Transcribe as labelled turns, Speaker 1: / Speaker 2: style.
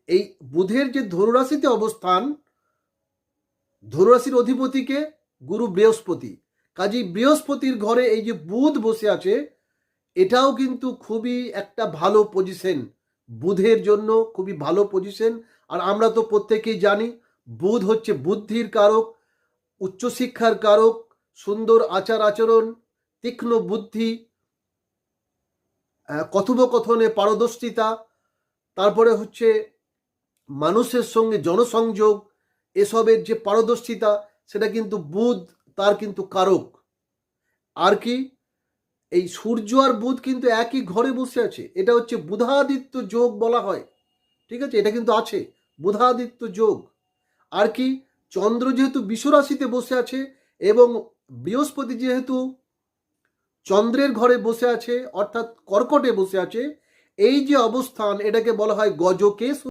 Speaker 1: এই বুধের যে ধনুরাশিতে অবস্থান, ধনুরাশির অধিপতিকে গুরু বৃহস্পতি, কাজেই বৃহস্পতির ঘরে এই যে বুধ বসে আছে, এটাও কিন্তু খুবই একটা ভালো পজিশন, বুধের জন্য খুবই ভালো পজিশন। আর আমরা তো প্রত্যেকেই জানি বুধ হচ্ছে বুদ্ধির কারক, উচ্চশিক্ষার কারক, সুন্দর আচার আচরণ, তীক্ষ্ণ বুদ্ধি, কথোপকথনে পারদর্শিতা, তারপরে হচ্ছে মানুষের সঙ্গে জনসংযোগ, এসবের যে পারদর্শিতা, সেটা কিন্তু বুধ তার কিন্তু কারক। আর কি, এই সূর্য আর বুধ কিন্তু একই ঘরে বসে আছে, এটা হচ্ছে বুধাদিত্য যোগ বলা হয়। ঠিক আছে, এটা কিন্তু আছে বুধাদিত্য যোগ। আর কি, চন্দ্র যেহেতু বিশ্বরাশিতে বসে আছে এবং বৃহস্পতি যেহেতু চন্দ্রের ঘরে বসে আছে অর্থাৎ কর্কটে বসে আছে, এই যে অবস্থান এটাকে বলা হয় গজকেশ